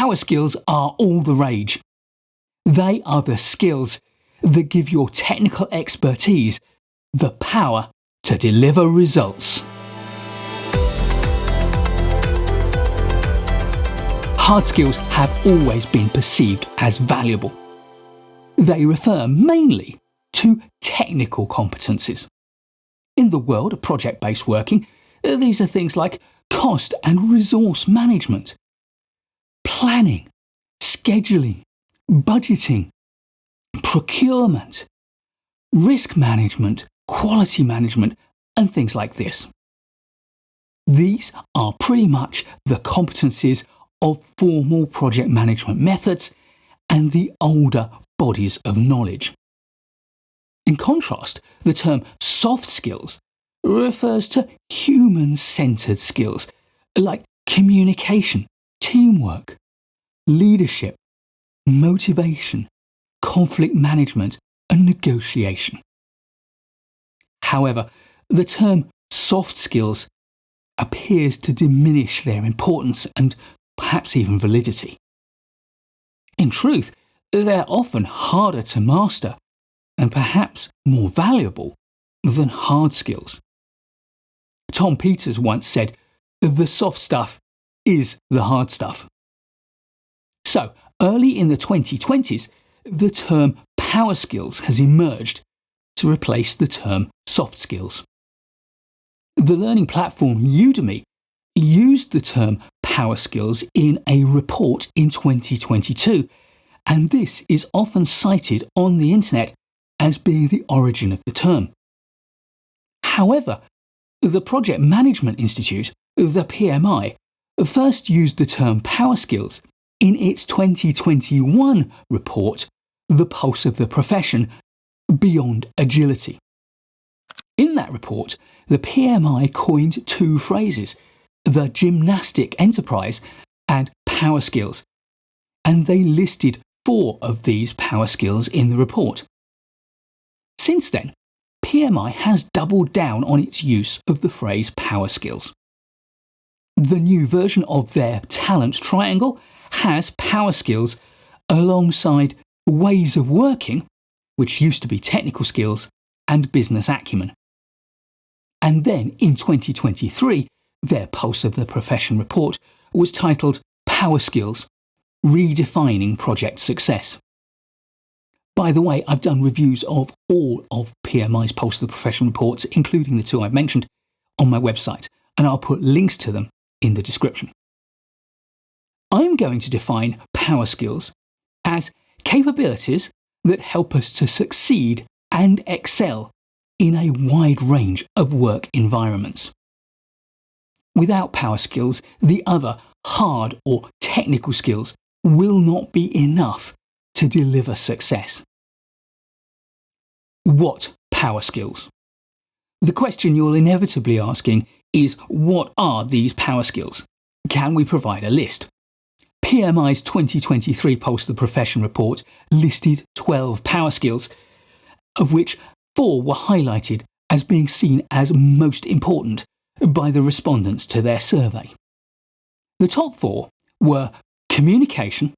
power skills are all the rage. They are the skills that give your technical expertise the power to deliver results. Hard skills have always been perceived as valuable. They refer mainly to technical competencies. In the world of project-based working, these are things like cost and resource management, planning, scheduling, budgeting, procurement, risk management, quality management, and things like this. These are pretty much the competencies of formal project management methods and the older bodies of knowledge. In contrast, the term soft skills refers to human-centered skills like communication, teamwork, leadership, motivation, conflict management, and negotiation. However, the term soft skills appears to diminish their importance and perhaps even validity. In truth, they're often harder to master and perhaps more valuable than hard skills. Tom Peters once said, "The soft stuff is the hard stuff." So, early in the 2020s, the term power skills has emerged to replace the term soft skills. The learning platform Udemy used the term power skills in a report in 2022, and this is often cited on the internet as being the origin of the term. However, the Project Management Institute, the PMI, first used the term power skills in its 2021 report, The Pulse of the Profession, Beyond Agility. In that report, the PMI coined two phrases, the gymnastic enterprise and power skills, and they listed 4 of these power skills in the report. Since then, PMI has doubled down on its use of the phrase power skills. The new version of their talent triangle has power skills alongside ways of working, which used to be technical skills, and business acumen. And then in 2023, their Pulse of the Profession report was titled Power Skills, Redefining Project Success. By the way, I've done reviews of all of PMI's Pulse of the Profession reports, including the 2 I've mentioned, on my website, and I'll put links to them in the description. I'm going to define power skills as capabilities that help us to succeed and excel in a wide range of work environments. Without power skills, the other hard or technical skills will not be enough to deliver success. What power skills? The question you're inevitably asking is, what are these power skills? Can we provide a list? PMI's 2023 Pulse of the Profession report listed 12 power skills, of which 4 were highlighted as being seen as most important by the respondents to their survey. The top 4 were communication,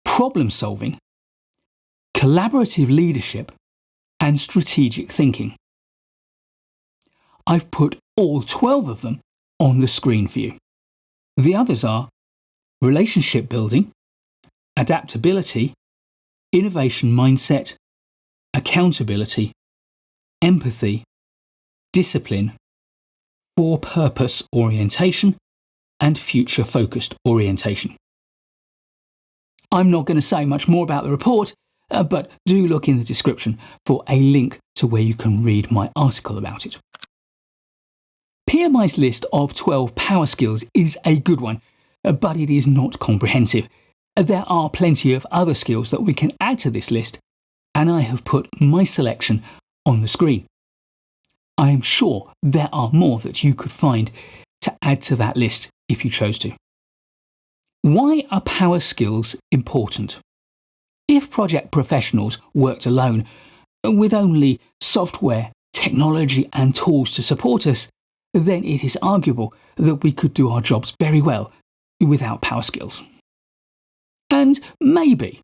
problem solving, collaborative leadership, and strategic thinking. I've put all 12 of them on the screen for you. The others are relationship building, adaptability, innovation mindset, accountability, empathy, discipline, for-purpose orientation, and future-focused orientation. I'm not going to say much more about the report, but do look in the description for a link to where you can read my article about it. PMI's list of 12 power skills is a good one, but it is not comprehensive. There are plenty of other skills that we can add to this list, and I have put my selection on the screen. I am sure there are more that you could find to add to that list if you chose to. Why are power skills important? If project professionals worked alone, with only software, technology and tools to support us, then it is arguable that we could do our jobs very well without power skills. And maybe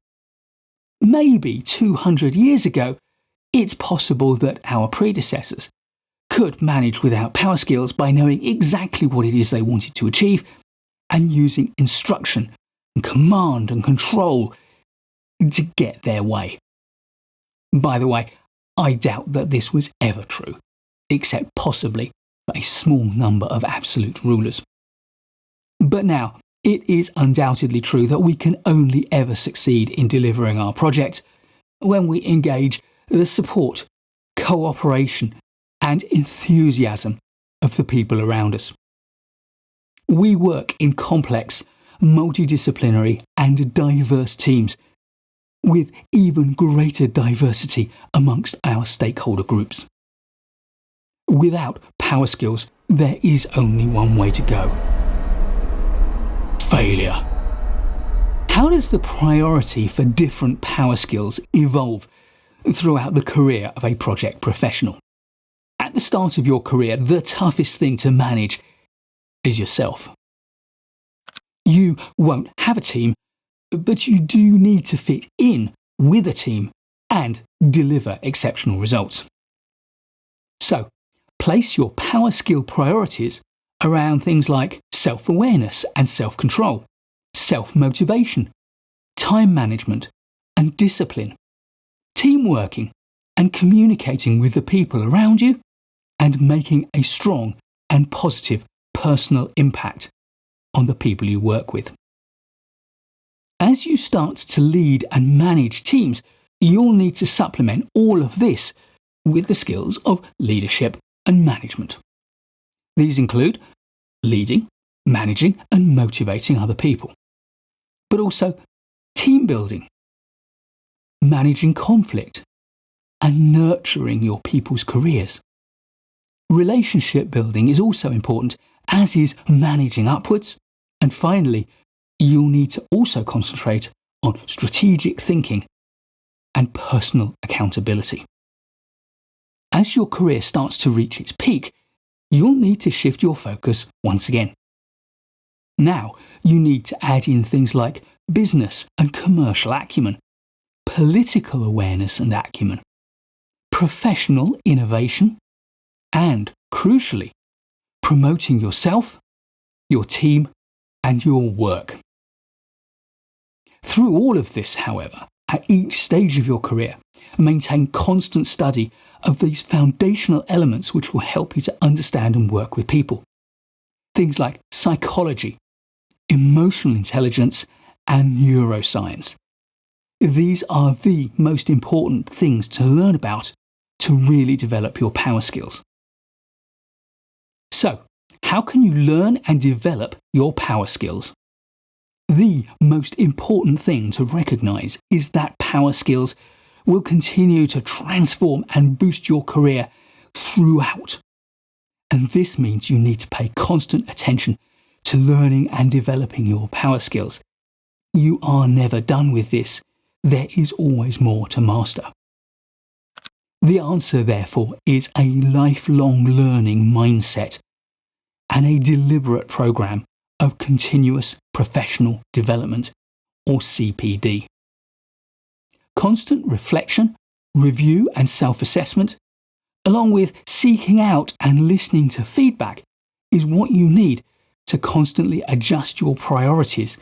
200 years ago, it's possible that our predecessors could manage without power skills by knowing exactly what it is they wanted to achieve and using instruction and command and control to get their way. By the way, I doubt that this was ever true, except possibly for a small number of absolute rulers. But now, it is undoubtedly true that we can only ever succeed in delivering our project when we engage the support, cooperation, and enthusiasm of the people around us. We work in complex, multidisciplinary, and diverse teams, with even greater diversity amongst our stakeholder groups. Without power skills, there is only one way to go: failure. How does the priority for different power skills evolve throughout the career of a project professional? At the start of your career, the toughest thing to manage is yourself. You won't have a team, but you do need to fit in with a team and deliver exceptional results. So, place your power skill priorities around things like self-awareness and self-control, self-motivation, time management and discipline, team working and communicating with the people around you, and making a strong and positive personal impact on the people you work with. As you start to lead and manage teams, you'll need to supplement all of this with the skills of leadership and management. These include leading, managing, and motivating other people, but also team building, managing conflict, and nurturing your people's careers. Relationship building is also important, as is managing upwards. And finally, you'll need to also concentrate on strategic thinking and personal accountability. As your career starts to reach its peak, you'll need to shift your focus once again. Now, you need to add in things like business and commercial acumen, political awareness and acumen, professional innovation, and, crucially, promoting yourself, your team, and your work. Through all of this, however, at each stage of your career, maintain constant study of these foundational elements which will help you to understand and work with people. Things like psychology, emotional intelligence, and neuroscience. These are the most important things to learn about to really develop your power skills. So, how can you learn and develop your power skills? The most important thing to recognise is that power skills will continue to transform and boost your career throughout. And this means you need to pay constant attention to learning and developing your power skills. You are never done with this. There is always more to master. The answer, therefore, is a lifelong learning mindset and a deliberate program of continuous professional development, or CPD. Constant reflection, review and self-assessment, along with seeking out and listening to feedback, is what you need to constantly adjust your priorities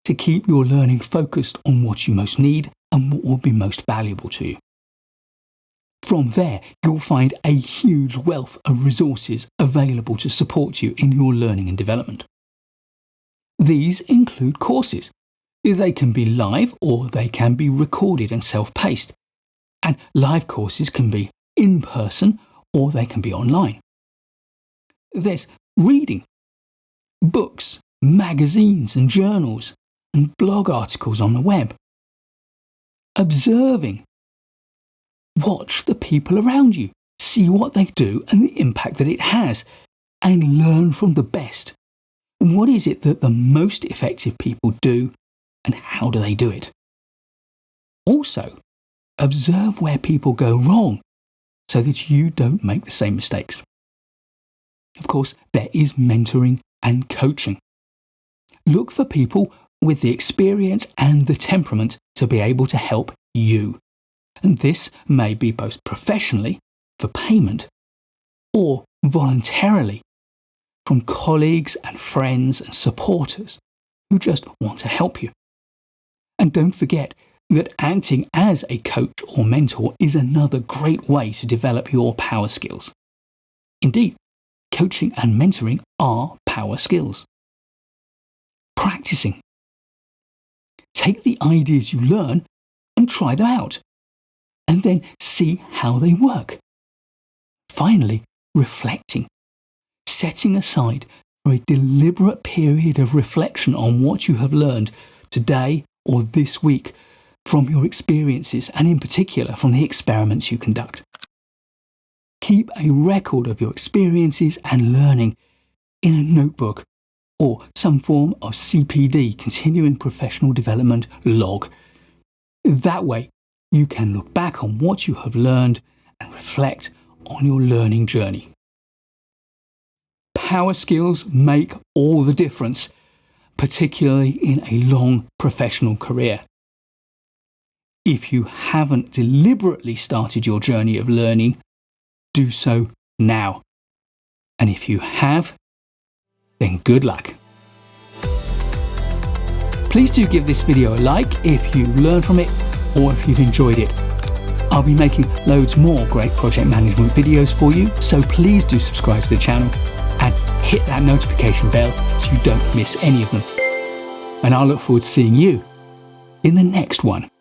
to keep your learning focused on what you most need and what will be most valuable to you. From there, you'll find a huge wealth of resources available to support you in your learning and development. These include courses. They can be live or they can be recorded and self-paced. And live courses can be in person or they can be online. There's reading, books, magazines and journals, and blog articles on the web. Observing. Watch the people around you, see what they do and the impact that it has, and learn from the best. What is it that the most effective people do, and how do they do it? Also, observe where people go wrong so that you don't make the same mistakes. Of course, there is mentoring and coaching. Look for people with the experience and the temperament to be able to help you. And this may be both professionally, for payment, or voluntarily, from colleagues and friends and supporters who just want to help you. And don't forget that acting as a coach or mentor is another great way to develop your power skills. Indeed, coaching and mentoring are power skills. Practicing. Take the ideas you learn and try them out, and then see how they work. Finally, reflecting. Setting aside for a deliberate period of reflection on what you have learned today or this week from your experiences, and in particular from the experiments you conduct. Keep a record of your experiences and learning in a notebook or some form of CPD, continuing professional development log. That way, you can look back on what you have learned and reflect on your learning journey. Power skills make all the difference, particularly in a long professional career. If you haven't deliberately started your journey of learning, do so now. And if you have, then good luck. Please do give this video a like if you learned from it or if you've enjoyed it. I'll be making loads more great project management videos for you, so please do subscribe to the channel and hit that notification bell so you don't miss any of them. And I'll look forward to seeing you in the next one.